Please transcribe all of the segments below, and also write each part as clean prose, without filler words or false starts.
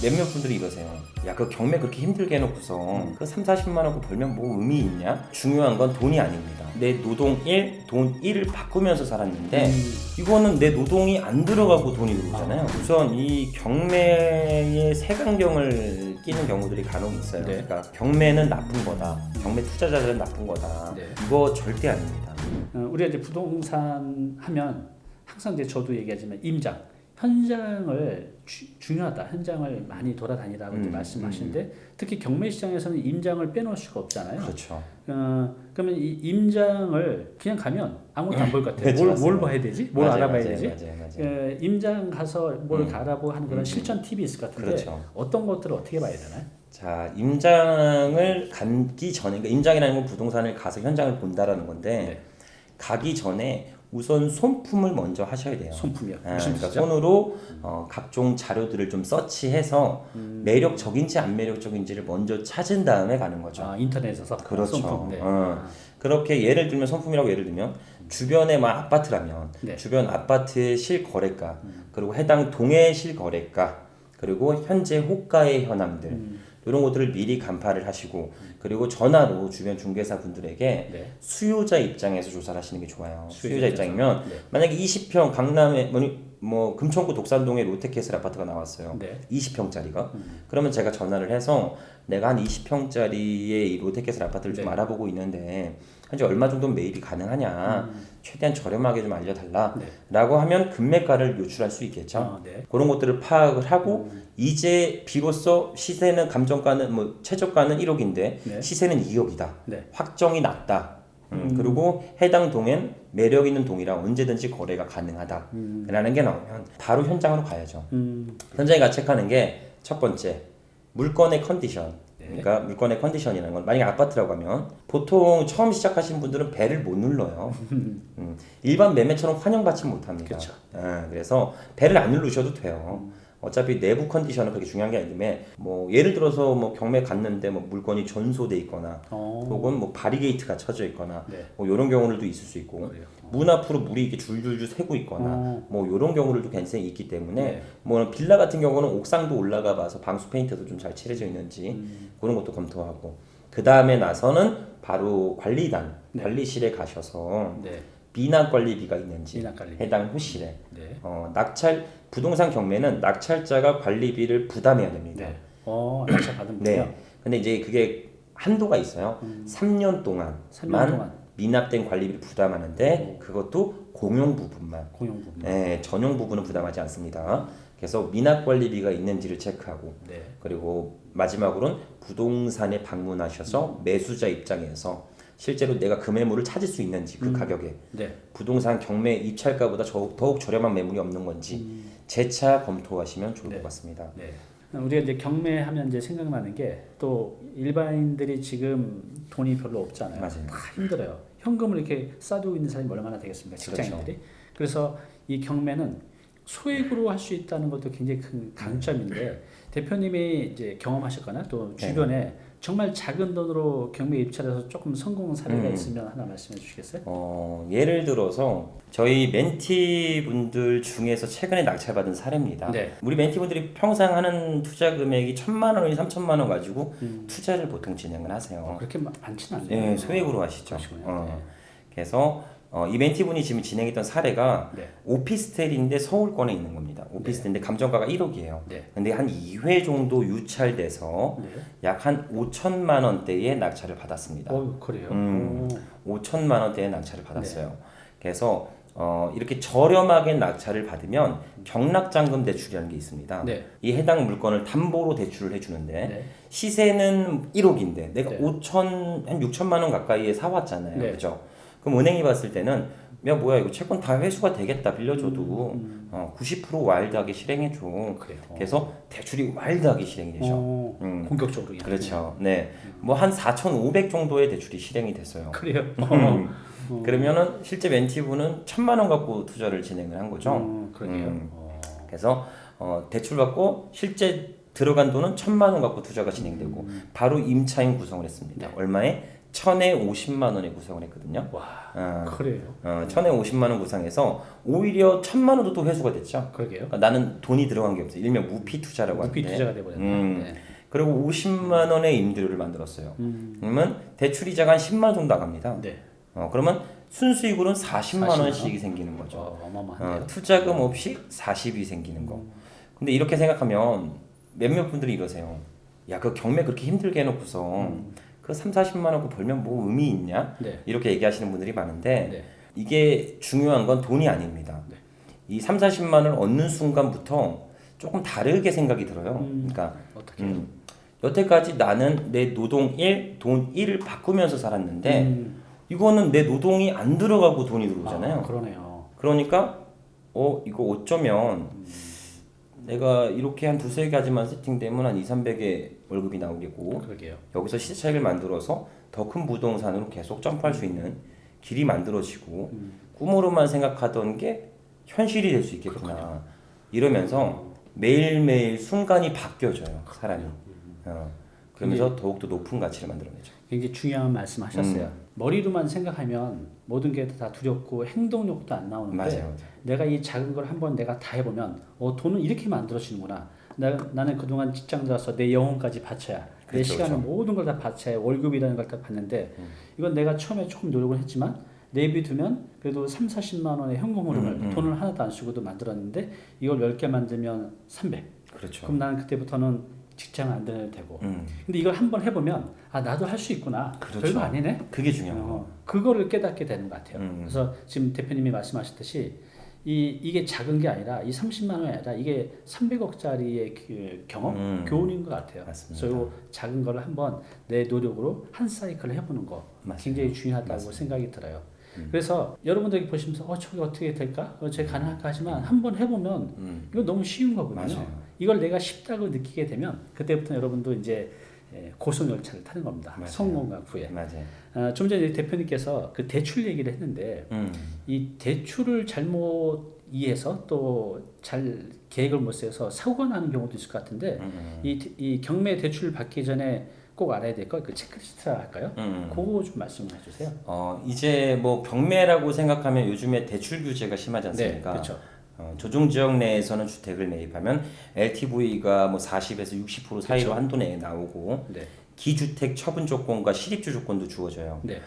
몇몇 분들이 이러세요. 야, 그 경매 그렇게 힘들게 해놓고서 그 3, 40만 원 벌면 뭐 의미 있냐? 중요한 건 돈이 아닙니다. 내 노동 1, 돈 1을 바꾸면서 살았는데 이거는 내 노동이 안 들어가고 돈이 들어오잖아요. 우선 이 경매의 색안경을 끼는 경우들이 간혹 있어요. 네. 그러니까 경매는 나쁜 거다. 경매 투자자들은 나쁜 거다. 네. 이거 절대 아닙니다. 우리가 이제 부동산 하면 항상 이제 저도 얘기하지만 임장, 현장을 중요하다. 현장을 많이 돌아다니라고 이제 말씀하시는데 특히 경매 시장에서는 임장을 빼놓을 수가 없잖아요. 그렇죠. 그러면 이 임장을 그냥 가면 아무것도 안 보일 것 같아요. 그렇죠, 뭘 봐야 되지? 뭘 맞아요, 알아봐야 맞아요, 되지? 맞아요. 임장 가서 뭘 가라고 하는 그런 실전 팁이 있을 것 같은데 그렇죠. 어떤 것들을 어떻게 봐야 되나요? 자, 임장을 가기 전에, 그러니까 임장이라는 건 부동산을 가서 현장을 본다라는 건데 네. 가기 전에 우선 손품을 먼저 하셔야 돼요. 손품이요. 무슨 그러니까 뜻이죠? 손으로 각종 자료들을 좀 서치해서 매력적인지 안 매력적인지를 먼저 찾은 다음에 가는 거죠. 인터넷에서 그렇죠. 손품. 네. 그렇게 예를 들면 손품이라고 예를 들면 주변에 막 아파트라면 네. 주변 아파트의 실거래가 그리고 해당 동의 실거래가 그리고 현재 호가의 현황들 이런 것들을 미리 간파를 하시고 그리고 전화로 주변 중개사 분들에게 네. 수요자 입장에서 조사를 하시는 게 좋아요. 수요자 입장에서. 입장이면 네. 만약에 20평 강남에 뭐 금천구 독산동에 롯데캐슬 아파트가 나왔어요. 네. 20평짜리가. 그러면 제가 전화를 해서 내가 한 20평짜리의 이 롯데캐슬 아파트를 좀 네. 알아보고 있는데 현재 얼마 정도 매입이 가능하냐 최대한 저렴하게 좀 알려달라 네. 라고 하면 금매가를 요출할 수 있겠죠. 네. 그런 것들을 파악을 하고 이제 비로소 시세는 감정가는 뭐 최저가는 1억인데 네. 시세는 2억이다. 네. 확정이 났다. 그리고 해당 동엔 매력 있는 동이라 언제든지 거래가 가능하다라는 게 나오면 바로 현장으로 가야죠. 현장에 가 체크하는 게 첫 번째 물건의 컨디션. 그러니까 물건의 컨디션이라는 건 만약에 아파트라고 하면 보통 처음 시작하신 분들은 배를 못 눌러요. 일반 매매처럼 환영받지 못합니다. 그렇죠. 그래서 배를 안 누르셔도 돼요. 어차피 내부 컨디션은 그렇게 중요한 게 아닌데 뭐 예를 들어서 뭐 경매 갔는데 뭐 물건이 전소돼 있거나 혹은 뭐 바리게이트가 쳐져 있거나 네. 뭐 이런 경우들도 있을 수 있고 그래요. 문 앞으로 물이 이렇게 줄줄줄 새고 있거나 뭐 이런 경우들도 굉장히 있기 때문에 네. 뭐 빌라 같은 경우는 옥상도 올라가 봐서 방수 페인트도 좀 잘 칠해져 있는지 그런 것도 검토하고 그 다음에 나서는 바로 관리단 관리실에 가셔서 네. 미납 관리비가 있는지 미납 관리비. 해당 호실에 네. 낙찰 부동산 경매는 낙찰자가 관리비를 부담해야 됩니다. 네. 낙찰 받은 분이요. 네. 근데 이제 그게 한도가 있어요. 3년 동안만 3년 동안. 미납된 관리비를 부담하는데 그것도 공용 부분만. 공용 부분. 네, 전용 부분은 부담하지 않습니다. 그래서 미납 관리비가 있는지를 체크하고 네. 그리고 마지막으로는 부동산에 방문하셔서 매수자 입장에서 실제로 내가 그 매물을 찾을 수 있는지 그 가격에 네. 부동산 경매 입찰가보다 더욱 저렴한 매물이 없는 건지 재차 검토하시면 좋을 것 같습니다. 네. 우리가 이제 경매하면 이제 생각나는 게 또 일반인들이 지금 돈이 별로 없잖아요. 맞아요. 다 힘들어요. 현금을 이렇게 싸두고 있는 사람이 얼마나 되겠습니까? 직장인들이. 그래서 이 경매는 소액으로 할 수 있다는 것도 굉장히 큰 강점인데 대표님이 이제 경험하셨거나 또 주변에 정말 작은 돈으로 경매 입찰해서 조금 성공 사례가 있으면 하나 말씀해 주시겠어요? 예를 들어서 저희 멘티분들 중에서 최근에 낙찰받은 사례입니다. 네. 우리 멘티분들이 평생 하는 투자 금액이 1,000만 원이 3,000만 원 가지고 투자를 보통 진행을 하세요. 그렇게 많지는 않네요. 네, 소액으로 하시죠. 그러시군요. 네. 그래서 이 멘티분이 지금 진행했던 사례가 네. 오피스텔인데 서울권에 있는 겁니다. 오피스텔인데 감정가가 1억이에요. 네. 근데 한 2회 정도 유찰돼서 네. 약 한 5천만 원대의 낙찰을 받았습니다. 그래요. 5천만 원대의 낙찰을 받았어요. 그래서 이렇게 저렴하게 낙찰을 받으면 경락잔금 대출이라는 게 있습니다. 네. 이 해당 물건을 담보로 대출을 해주는데 네. 시세는 1억인데 내가 네. 5천, 한 6천만 원 가까이에 사왔잖아요. 네. 그죠? 그럼 은행이 봤을 때는 야 뭐야 이거 채권 다 회수가 되겠다 빌려줘도 90% 와일드하게 실행해줘. 그래요. 그래서 대출이 와일드하게 실행이 되죠. 공격적으로. 그렇죠. 네. 뭐 한 4,500 정도의 대출이 실행이 됐어요. 그래요. 그러면은 실제 멘티브는 1,000만 원 갖고 투자를 진행을 한 거죠. 그러게요. 그래서 대출 받고 실제 들어간 돈은 1,000만 원 갖고 투자가 진행되고 바로 임차인 구성을 했습니다. 얼마에? 천에 50만 원에 구성을 했거든요. 와, 그래요? 천에 50만 원 구성해서 오히려 1,000만 원도 또 회수가 됐죠. 그러게요. 그러니까 나는 돈이 들어간 게 없어요. 일명 무피 투자라고 무피 하는데. 투자가 돼버렸네. 네. 그리고 50만 원의 임대료를 만들었어요. 그러면 대출이자가 한 10만 원 정도 나갑니다. 네. 그러면 순수익으로는 40만 40만 원씩이 생기는 거죠. 어마어마한데요. 투자금 없이 40이 생기는 거. 근데 이렇게 생각하면 몇몇 분들이 이러세요. 야, 그 경매 그렇게 힘들게 해놓고서 그 3, 40만 원 그 벌면 뭐 의미 있냐? 네. 이렇게 얘기하시는 분들이 많은데 네. 이게 중요한 건 돈이 아닙니다. 네. 이 3, 40만 원을 얻는 순간부터 조금 다르게 생각이 들어요. 그러니까 어떻게? 여태까지 나는 내 노동 1, 돈 1을 바꾸면서 살았는데 이거는 내 노동이 안 들어가고 돈이 들어오잖아요. 그러네요. 그러니까 이거 어쩌면 내가 이렇게 한 두세 가지만 세팅되면 한 2, 300의 월급이 나오겠고 그러게요. 여기서 시세 차익을 만들어서 더 큰 부동산으로 계속 점프할 수 있는 길이 만들어지고 꿈으로만 생각하던 게 현실이 될 수 있겠구나. 그렇군요. 이러면서 매일매일 순간이 바뀌어져요. 사람이. 그러면서 더욱더 높은 가치를 만들어내죠. 굉장히 중요한 말씀하셨어요. 머리로만 생각하면 모든 게 다 두렵고 행동력도 안 나오는데 맞아요. 내가 이 작은 걸 한번 내가 다 해보면 돈은 이렇게 만들어지는구나. 나는 그동안 직장 들어서 내 영혼까지 바쳐야 내 그렇죠, 시간을 그렇죠. 모든 걸 다 바쳐야 월급이라는 걸 다 받는데 이건 내가 처음에 조금 노력을 했지만 내비두면 그래도 3, 40만 원의 현금 흐름을 돈을 하나도 안 쓰고도 만들었는데 이걸 10개 만들면 300. 그렇죠. 그럼 나는 그때부터는 직장 안 다녀도 되고. 근데 이걸 한번 해보면 나도 할 수 있구나. 그렇죠. 별거 아니네. 그게 중요한 거. 그거를 깨닫게 되는 것 같아요. 그래서 지금 대표님이 말씀하셨듯이 이게 작은 게 아니라 이 30만 원이 아니라 이게 300억짜리의 그 경험, 교훈인 것 같아요. 맞습니다. 그래서 이 작은 거를 한번 내 노력으로 한 사이클을 해보는 거 맞습니다. 굉장히 중요하다고 생각이 들어요. 그래서 여러분들이 보시면서 저게 어떻게 될까? 저게 가능할까 하지만 한번 해보면 이거 너무 쉬운 거거든요. 맞아요. 이걸 내가 쉽다고 느끼게 되면 그때부터 여러분도 이제 고속열차를 타는 겁니다. 맞아요. 성공과 후에. 맞아요. 좀 전에 대표님께서 그 대출 얘기를 했는데 이 대출을 잘못 이해해서 또 잘 계획을 못 세워서 사고가 나는 경우도 있을 것 같은데 이 경매 대출을 받기 전에 꼭 알아야 될 거 그 체크리스트 할까요? 그거 좀 말씀을 해주세요. 이제 뭐 경매라고 생각하면 요즘에 대출 규제가 심하지 않습니까? 네, 그렇죠. 조정 지역 내에서는 주택을 매입하면 LTV가 뭐 40에서 60% 사이로 그렇죠. 한도 내에 나오고 네. 기주택 처분 조건과 실입주 조건도 주어져요. 네.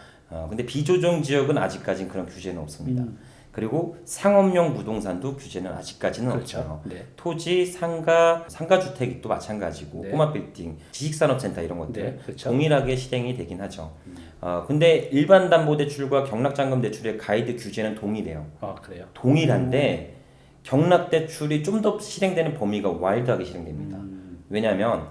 근데 비조정 지역은 아직까지는 그런 규제는 없습니다. 그리고 상업용 부동산도 규제는 아직까지는 그렇죠. 없죠. 네. 토지, 상가주택이 또 마찬가지고 네. 꼬마 빌딩, 지식산업센터 이런 것들 네, 그렇죠. 동일하게 실행이 되긴 하죠. 근데 일반 담보대출과 경락자금 대출의 가이드 규제는 동일해요. 그래요. 동일한데 경락대출이 좀 더 실행되는 범위가 와일드하게 실행됩니다. 왜냐하면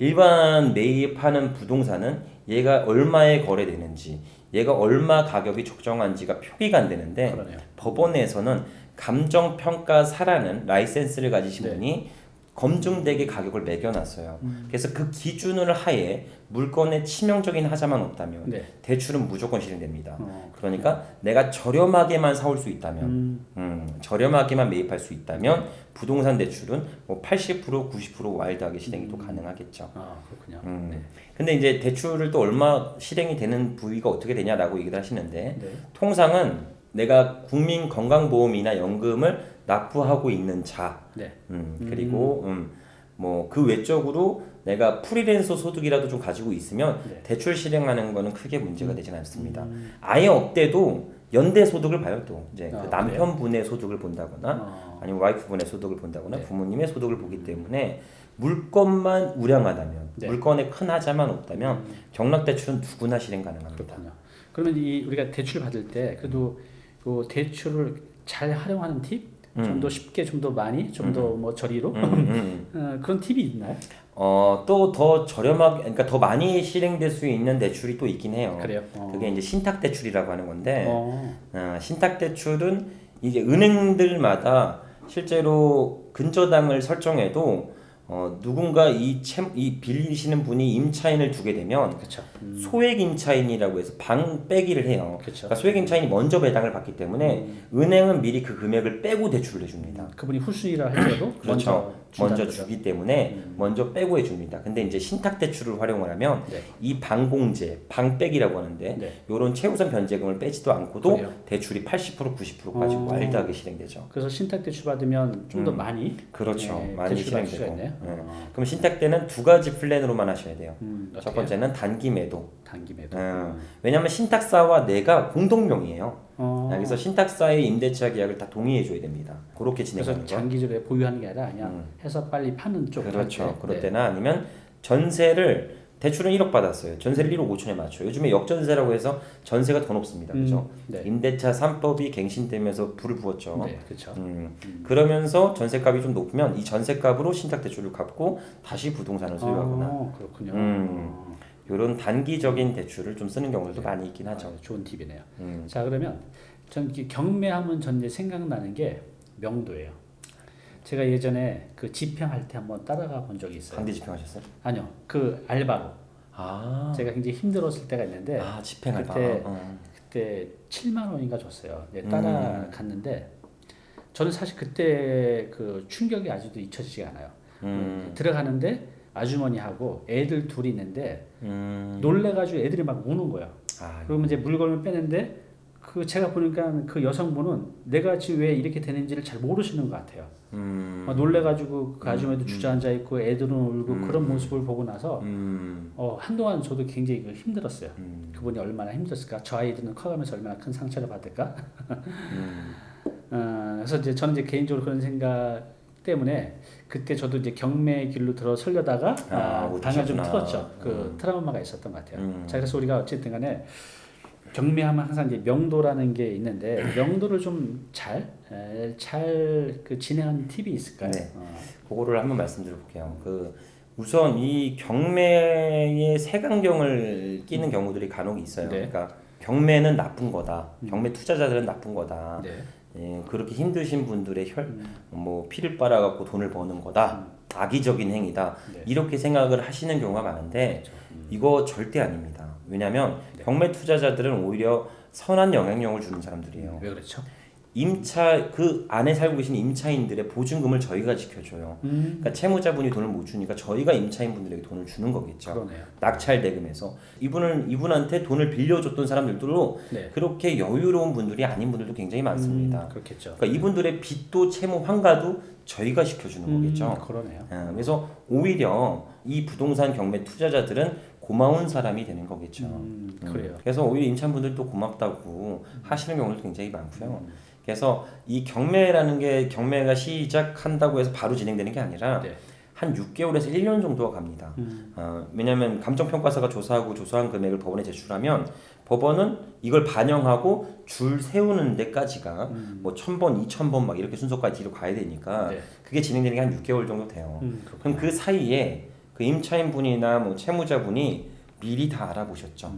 일반 매입하는 부동산은 얘가 얼마에 거래되는지 얘가 얼마 가격이 적정한지가 표기가 안 되는데 그러네요. 법원에서는 감정평가사라는 라이센스를 가지신 네. 분이 검증되게 가격을 매겨놨어요. 그래서 그 기준을 하에 물건에 치명적인 하자만 없다면 네. 대출은 무조건 실행됩니다. 그러니까 내가 저렴하게만 사올 수 있다면, 저렴하게만 매입할 수 있다면 부동산 대출은 뭐 80%, 90% 와일드하게 실행이 또 가능하겠죠. 그렇군요. 네. 근데 이제 대출을 또 얼마 실행이 되는 부위가 어떻게 되냐라고 얘기를 하시는데 네. 통상은 내가 국민건강보험이나 연금을 납부하고 있는 자, 네. 그리고 뭐 그 외적으로 내가 프리랜서 소득이라도 좀 가지고 있으면 네. 대출 실행하는 거는 크게 문제가 되진 않습니다. 아예 없대도 연대 소득을 봐요. 또 이제 그 남편분의 소득을 본다거나 아니면 와이프분의 소득을 본다거나 네. 부모님의 소득을 보기 때문에 물건만 우량하다면 네. 물건에 큰 하자만 없다면 경락대출은 누구나 실행 가능합니다. 그렇군요. 그러면 우리가 대출 받을 때 그래도 그 대출을 잘 활용하는 팁, 좀 더 쉽게, 좀 더 많이, 좀 더 뭐 저리로 그런 팁이 있나요? 또 더 저렴하게, 그러니까 더 많이 실행될 수 있는 대출이 또 있긴 해요. 그래요. 그게 이제 신탁 대출이라고 하는 건데, 신탁 대출은 이제 은행들마다 실제로 근저당을 설정해도 누군가 이 빌리시는 분이 임차인을 두게 되면 그렇죠. 소액 임차인이라고 해서 방 빼기를 해요. 그렇죠. 그러니까 소액 임차인이 먼저 배당을 받기 때문에 은행은 미리 그 금액을 빼고 대출을 해줍니다. 그분이 후순위라 할지라도 그렇죠. 먼저 준다는 주기 때문에 먼저 빼고 해줍니다. 근데 이제 신탁 대출을 활용을 하면 네. 이 방공제, 방빼기라고 하는데 네. 이런 최우선 변제금을 빼지도 않고도 그래요? 대출이 80% 90%까지 와일드하게 실행되죠. 그래서 신탁 대출 받으면 좀 더 많이 그렇죠. 네, 많이 대출 받을 수가 실행되고. 있네요. 네. 그럼 신탁 때는 두 가지 플랜으로만 하셔야 돼요. 첫 어떻게요? 번째는 단기 매도. 단기 매도. 왜냐하면 신탁사와 내가 공동명의예요. 어. 그래서 신탁사의 임대차 계약을 다 동의해줘야 됩니다. 그렇게 그래서 진행하는 거. 장기적으로 보유하는 게 아니라 그냥 해서 빨리 파는 쪽. 그렇죠. 할 때. 그럴 네. 때나 아니면 전세를 대출은 1억 받았어요. 전세를 1억 5천에 맞춰요. 요즘에 역전세라고 해서 전세가 더 높습니다. 그죠? 네. 임대차 3법이 갱신되면서 불을 부었죠. 네, 그렇죠. 그러면서 전세값이 좀 높으면 이 전세값으로 신탁 대출을 갚고 다시 부동산을 소유하거나 그렇군요. 이런 단기적인 대출을 좀 쓰는 경우도 많이 있긴 하죠. 좋은 팁이네요. 자, 그러면 전 경매하면 전 이제 생각나는 게 명도예요. 제가 예전에 그 집행할 때 한번 따라가 본 적이 있어요. 강제 집행하셨어요? 아니요, 그 알바로. 아, 제가 굉장히 힘들었을 때가 있는데 집행할 그때 7만 원인가 줬어요. 네, 따라갔는데 저는 사실 그때 그 충격이 아직도 잊혀지지가 않아요. 들어가는데 아주머니하고 애들 둘이 있는데 놀래가지고 애들이 막 우는 거예요. 그러면 이제 물건을 빼는데 그 제가 보니까 그 여성분은 내가 지금 왜 이렇게 되는지를 잘 모르시는 것 같아요. 막 놀래가지고 그 아주머니도 주저앉아 있고 애들은 울고 그런 모습을 보고 나서 한동안 저도 굉장히 힘들었어요. 그분이 얼마나 힘들었을까? 저 아이들은 커가면서 얼마나 큰 상처를 받을까? 그래서 이제 저는 이제 개인적으로 그런 생각 때문에 그때 저도 이제 경매 길로 들어서려다가 방을 좀 틀었죠. 그 트라우마가 있었던 것 같아요. 자, 그래서 우리가 어쨌든간에 경매하면 항상 이제 명도라는 게 있는데 명도를 좀 잘 그 진행하는 팁이 있을까요? 네, 그거를 한번 말씀드려볼게요. 우선 이 경매에 색안경을 끼는 경우들이 간혹 있어요. 네. 그러니까 경매는 나쁜 거다. 경매 투자자들은 나쁜 거다. 네. 예, 그렇게 힘드신 분들의 피를 빨아갖고 돈을 버는 거다. 악의적인 행위다. 네. 이렇게 생각을 하시는 경우가 많은데 이거 절대 아닙니다. 왜냐하면 경매 투자자들은 오히려 선한 영향력을 주는 사람들이에요. 왜 그렇죠? 그 안에 살고 계신 임차인들의 보증금을 저희가 지켜줘요. 그러니까 채무자분이 돈을 못 주니까 저희가 임차인분들에게 돈을 주는 거겠죠. 그러네요. 낙찰 대금에서 이분한테 돈을 빌려줬던 사람들도 네. 그렇게 여유로운 분들이 아닌 분들도 굉장히 많습니다. 그렇겠죠. 그러니까 이분들의 빚도 채무 환가도 저희가 시켜주는 거겠죠. 그러네요. 그래서 오히려 이 부동산 경매 투자자들은 고마운 사람이 되는 거겠죠. 그래요. 그래서 오히려 임차인분들도 고맙다고 하시는 경우도 굉장히 많고요. 그래서 이 경매가 시작한다고 해서 바로 진행되는 게 아니라 네. 한 6개월에서 1년 정도가 갑니다. 왜냐하면 감정평가사가 조사한 금액을 법원에 제출하면 법원은 이걸 반영하고 줄 세우는 데까지가 뭐 1000번, 2000번 막 이렇게 순서까지 뒤로 가야 되니까 네. 그게 진행되는 게 한 6개월 정도 돼요. 그럼 그 사이에 그 임차인분이나 뭐 채무자분이 미리 다 알아보셨죠.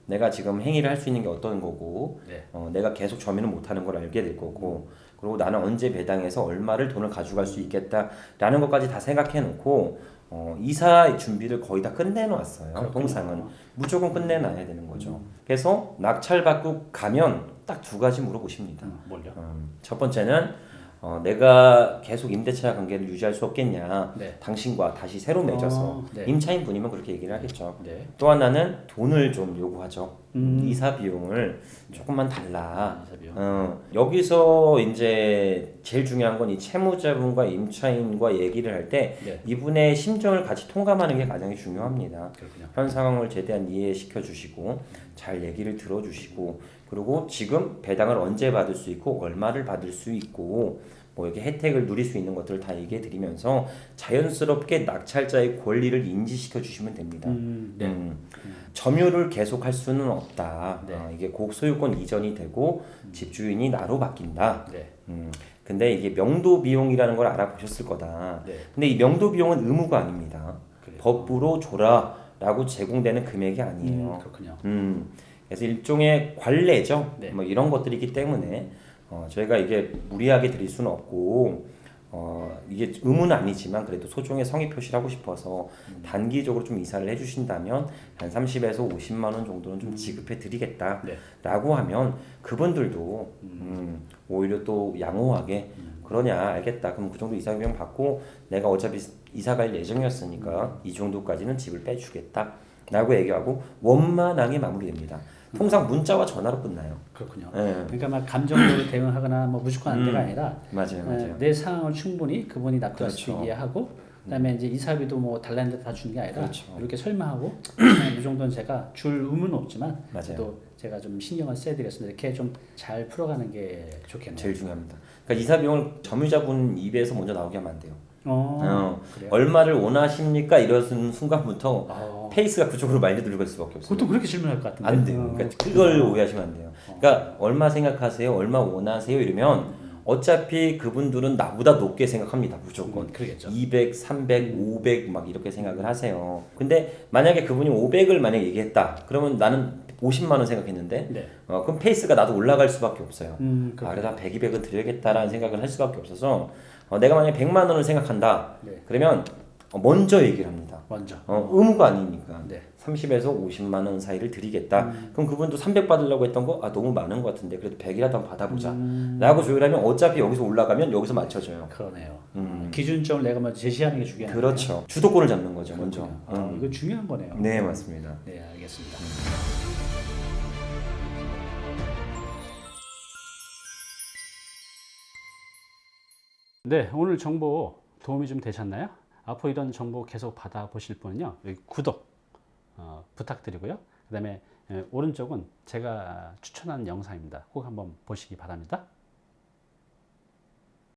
내가 지금 행위를 할 수 있는 게 어떤 거고, 네. 내가 계속 점유는 못하는 걸 알게 될 거고, 그리고 나는 언제 배당해서 얼마를 돈을 가져갈 수 있겠다라는 것까지 다 생각해놓고 이사 준비를 거의 다 끝내놓았어요. 통상은 무조건 끝내놔야 되는 거죠. 그래서 낙찰 받고 가면 딱 두 가지 물어보십니다. 뭘요? 첫 번째는 내가 계속 임대차 관계를 유지할 수 없겠냐. 네. 당신과 다시 새로 맺어서 네. 임차인 분이면 그렇게 얘기를 하겠죠. 네. 또 하나는 돈을 좀 요구하죠. 이사 비용을 조금만 달라. 이사 비용. 여기서 이제 제일 중요한 건 이 채무자분과 임차인과 얘기를 할 때 네. 이분의 심정을 같이 통감하는 게 가장 중요합니다. 그렇군요. 현 상황을 최대한 이해시켜 주시고 잘 얘기를 들어 주시고 그리고 지금 배당을 언제 받을 수 있고 얼마를 받을 수 있고 뭐 이렇게 혜택을 누릴 수 있는 것들을 다 얘기해 드리면서 자연스럽게 낙찰자의 권리를 인지시켜 주시면 됩니다. 점유를 계속 할 수는 없다. 네. 이게 곡소유권 이전이 되고 집주인이 나로 바뀐다. 네. 근데 이게 명도 비용이라는 걸 알아보셨을 거다. 네. 근데 이 명도 비용은 의무가 아닙니다. 그래요. 법으로 줘라라고 제공되는 금액이 아니에요. 그렇군요. 그래서 일종의 관례죠. 네. 뭐 이런 것들이기 때문에 저희가 이게 무리하게 드릴 수는 없고 이게 의무는 아니지만 그래도 소정의 성의 표시를 하고 싶어서 단기적으로 좀 이사를 해주신다면 한 30에서 50만 원 정도는 좀 지급해 드리겠다라고 하면 그분들도 오히려 또 양호하게 그러냐 알겠다 그럼 그 정도 이사 비용 받고 내가 어차피 이사 갈 예정이었으니까 이 정도까지는 집을 빼주겠다라고 얘기하고 원만하게 마무리됩니다. 통상 문자와 전화로 끝나요. 그렇군요. 네. 그러니까 막 감정적으로 대응하거나 뭐 무조건 안돼가 아니라 맞아요. 내 상황을 충분히 그분이 납득할 수 그렇죠. 이해하고 그다음에 이제 이사비도 뭐 달라는 데 다 주는 게 아니라 그렇죠. 이렇게 설명하고 이 정도는 제가 줄 의무는 없지만 맞아요. 또 제가 좀 신경을 써야 되겠습니다. 이렇게 좀 잘 풀어가는 게 좋겠네요. 제일 중요합니다. 그러니까 이사 비용을 점유자분 입에서 먼저 나오게 하면 안 돼요. 그래요? 얼마를 원하십니까? 이러는 순간부터 페이스가 그쪽으로 많이 들어갈 수밖에 없어요. 보통 그렇게 질문할 것 같은데. 안 돼요. 그러니까 그걸 오해하시면 안 돼요. 그러니까 얼마 생각하세요? 얼마 원하세요? 이러면 어차피 그분들은 나보다 높게 생각합니다. 무조건. 그러겠죠. 200, 300, 500 막 이렇게 생각을 하세요. 근데 만약에 그분이 500을 만약에 얘기했다. 그러면 나는 50만 원 생각했는데 네. 그럼 페이스가 나도 올라갈 수밖에 없어요. 그렇군요. 그래도 한 100, 200은 드려야겠다라는 생각을 할 수밖에 없어서 내가 만약에 100만 원을 생각한다. 네. 그러면 먼저 얘기를 합니다. 먼저. 의무가 아니니까. 네. 30에서 50만 원 사이를 드리겠다. 그럼 그분도 300 받으려고 했던 거 너무 많은 것 같은데 그래도 100이라도 한번 받아보자. 라고 조율하면 어차피 여기서 올라가면 여기서 맞춰줘요. 그러네요. 기준점을 내가 먼저 제시하는 게 중요해요. 그렇죠. 주도권을 잡는 거죠. 먼저. 이거 중요한 거네요. 네, 맞습니다. 네, 알겠습니다. 네, 오늘 정보 도움이 좀 되셨나요? 앞으로 이런 정보 계속 받아보실 분은요, 여기 구독 부탁드리고요. 그 다음에 오른쪽은 제가 추천한 영상입니다. 꼭 한번 보시기 바랍니다.